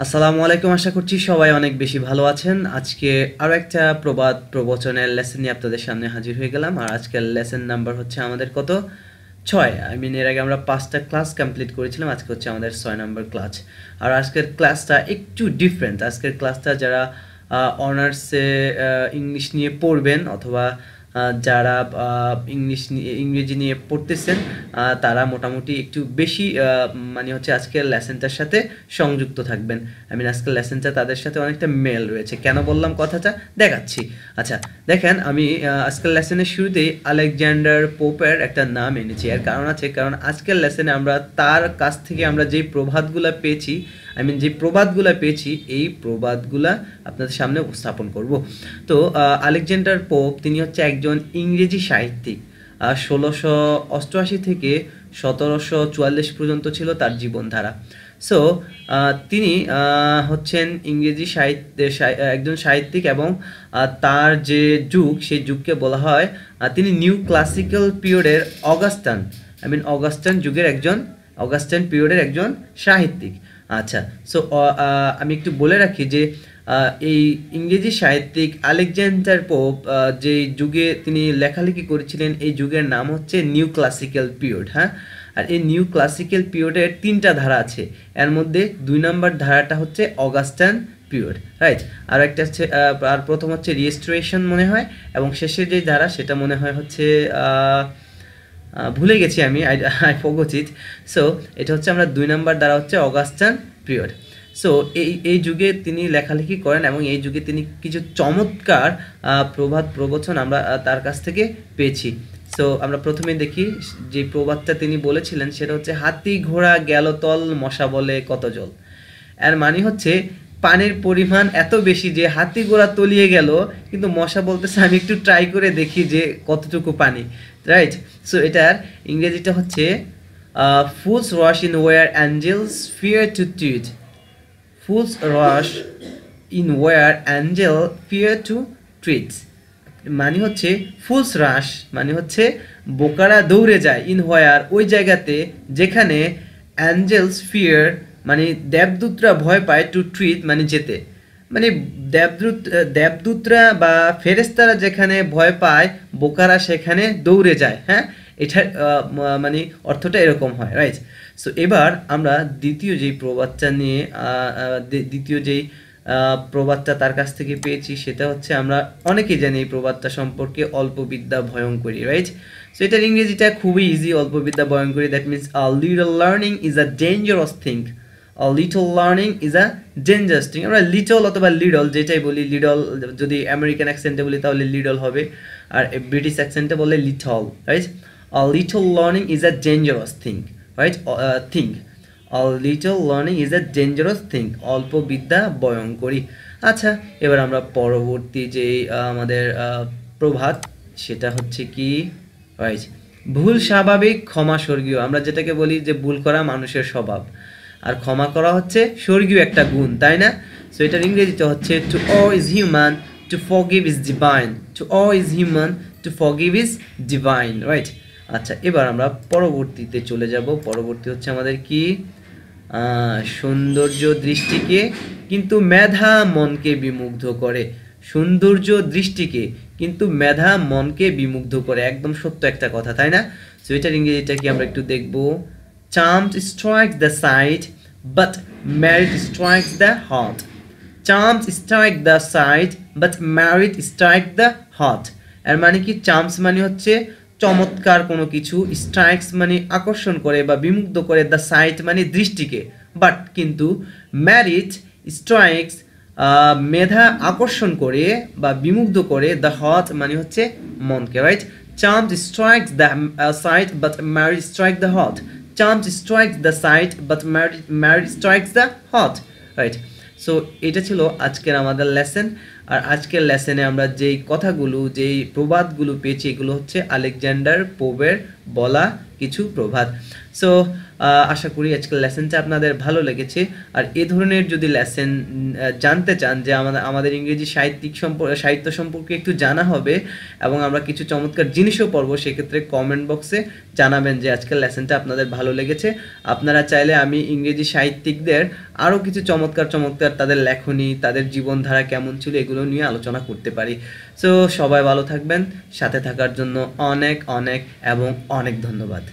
আসসালামু আলাইকুম। আশা করছি সবাই অনেক বেশি ভালো আছেন। আজকে আরও একটা প্রবাদ প্রবচনের লেসন নিয়ে আপনাদের সামনে হাজির হয়ে গেলাম। আর আজকের লেসন নাম্বার হচ্ছে আমাদের কত? 6। এর আগে আমরা 5টা ক্লাস কমপ্লিট করেছিলাম। আজকে হচ্ছে আমাদের 6 নম্বর ক্লাস। আর আজকের ক্লাসটা একটু ডিফারেন্ট। আজকের ক্লাসটা যারা অনার্সে ইংলিশ নিয়ে পড়বেন অথবা যারা ইংরেজি নিয়ে পড়তেছেন তারা মোটামুটি একটু বেশি মানে হচ্ছে আজকের লেসনটার সাথে সংযুক্ত থাকবেন। আজকের লেসনটা তাদের সাথে অনেকটা মেল রয়েছে। কেন বললাম কথাটা দেখাচ্ছি। আচ্ছা দেখেন, আমি আজকের লেসনের শুরুতেই আলেকজান্ডার পোপের একটা নাম এনেছি। এর কারণ আছে, কারণ আজকের লেসনে আমরা তার কাছ থেকে আমরা যেই প্রবাদগুলো পেয়েছি এই প্রবাদগুলা আপনাদের সামনে উপস্থাপন করব। তো আলেকজান্ডার পোপ তিনি হচ্ছে একজন ইংরেজি সাহিত্যিক। 1688 থেকে 1744 পর্যন্ত ছিল তার জীবনধারা। সো তিনি হচ্ছেন ইংরেজি একজন সাহিত্যিক এবং তার যে যুগ সেই যুগকে বলা হয় তিনি নিউ ক্লাসিক্যাল পিরিয়ডের অগাস্টান পিরিয়ডের একজন সাহিত্যিক। আচ্ছা, সো আমি একটু বলে রাখি যে এই ইংরেজি সাহিত্যিক আলেকজান্ডার পোপ যে যুগে তিনি লেখালেখি করেছিলেন এই যুগের নাম হচ্ছে নিউ ক্লাসিক্যাল পিরিয়ড। হ্যাঁ, আর এই নিউ ক্লাসিক্যাল পিরিয়ডের 3টা ধারা আছে। এর মধ্যে 2 নম্বর ধারাটা হচ্ছে অগাস্টান পিরিয়ড, রাইট। আর একটা হচ্ছে আর প্রথম হচ্ছে রিস্টোরেশন মনে হয়, এবং শেষের যে ধারা সেটা মনে হয় হচ্ছে ভুলে গেছি আমি, আই ফরগট ইট। সো এটা হচ্ছে আমরা 2 নম্বর দ্বারা হচ্ছে অগাস্টান পিরিয়ড। সো এই যুগে তিনি লেখালেখি করেন এবং এই যুগে তিনি কিছু চমৎকার প্রবাদ প্রবচন আমরা তার কাছ থেকে পেয়েছি। সো আমরা প্রথমে দেখি যে প্রবাদটা তিনি বলেছিলেন সেটা হচ্ছে হাতি ঘোড়া গেল তল মশা বলে কত জল। এর মানে হচ্ছে পানির পরিমাণ এত বেশি যে হাতি ঘোড়া তলিয়ে গেল, কিন্তু মশা বলতেছে আমি একটু ট্রাই করে দেখি যে কতটুকু পানি, রাইট। সো এটার ইংরেজিটা হচ্ছে fools rush in where angels fear to tread. Fools rush in where angel fear to tread মানে হচ্ছে ফুলস রাশ মানে হচ্ছে বোকারা দৌড়ে যায়, ইন হোয়ার ওই জায়গাতে যেখানে অ্যাঞ্জেলস ফিয়ার মানে দেবদূতরা ভয় পায়, টু ট্রিট মানে যেতে, মানে দেবদূতরা বা ফেরেশতারা যেখানে ভয় পায় বোকারা সেখানে দৌড়ে যায়। হ্যাঁ, এটার মানে অর্থটা এরকম হয়, রাইট। সো এবার আমরা দ্বিতীয় যেই প্রবাদটা তার কাছ থেকে পেয়েছি সেটা হচ্ছে, আমরা অনেকেই জানি এই প্রবাদটা সম্পর্কে, অল্প বিদ্যা ভয়ঙ্করী, রাইট। সো এটার ইংরেজিটা খুবই ইজি, অল্প বিদ্যা ভয়ঙ্করী। That means little learning is a dangerous thing. Little learning is a dangerous thing. আমরা লিটল অথবা লিডল যেটাই বলি, লিডল যদি আমেরিকান অ্যাকসেন্টে বলি তাহলে লিডল হবে, আর ব্রিটিশ অ্যাকসেন্টে বললে little, right. Little learning is a dangerous thing, right. Little learning is a dangerous thing, অল্প বিদ্যা ভয়ঙ্করী। আচ্ছা, এবার আমরা পরবর্তী যে আমাদের প্রভাত সেটা হচ্ছে কি, রাইট, ভুল স্বাভাবিক ক্ষমা স্বর্গীয়। আমরা যেটাকে বলি যে ভুল করা মানুষের স্বভাব, আর ক্ষমা করা হচ্ছে স্বর্গীয় একটা গুণ, তাই না? সো এটার ইংরেজিতে হচ্ছে two all is human, to forgive is divine. To all is human, to forgive is divine, right. আচ্ছা, এবার আমরা পরবর্তীতে চলে যাব। পরবর্তী হচ্ছে আমাদের কি, সৌন্দর্য দৃষ্টিকে কিন্তু মেধা মনকে বিমুগ্ধ করে। সৌন্দর্য দৃষ্টিকে কিন্তু মেধা মনকে বিমুগ্ধ করে, একদম সত্য একটা কথা, তাই না? সো এটার ইংরেজিটা কি আমরা একটু দেখব। Charms strikes the sight, but merit strikes the heart. Charms strike the sight, but merit strike the heart. এর মানে কি, চার্মস মানে হচ্ছে চমৎকার কোনো কিছু, স্ট্রাইকস মানে আকর্ষণ করে বা বিমুগ্ধ করে, দ্য সাইট মানে দৃষ্টিকে, বাট কিন্তু ম্যারিট স্ট্রাইকস মেধা আকর্ষণ করে বা বিমুগ্ধ করে, দ্য হার্ট মানে হচ্ছে মনকে, right. Charms strikes the sight but merit strike the heart. Charms strikes the sight but merit strikes the heart, right. So এটা ছিল আজকের আমাদের লেসন। আর আজকের লেসনে আমরা যেই কথাগুলো, যেই প্রবাদগুলো পেয়েছি এগুলো হচ্ছে আলেকজান্ডার পোপের বলা কিছু প্রবাদ। সো আশা করি আজকের লেসনটা আপনাদের ভালো লেগেছে। আর এ ধরনের যদি লেসন জানতে চান যে আমাদের ইংরেজি সাহিত্য সম্পর্কে একটু জানা হবে এবং আমরা কিছু চমৎকার জিনিসও পড়বো, সেক্ষেত্রে কমেন্ট বক্সে জানাবেন যে আজকের লেসনটা আপনাদের ভালো লেগেছে। আপনারা চাইলে আমি ইংরেজি সাহিত্যিকদের আরও কিছু চমৎকার তাদের লেখনী, তাদের জীবনধারা কেমন ছিল এগুলো নিয়ে আলোচনা করতে পারি। সো সবাই ভালো থাকবেন, সাথে থাকার জন্য অনেক অনেক এবং অনেক ধন্যবাদ।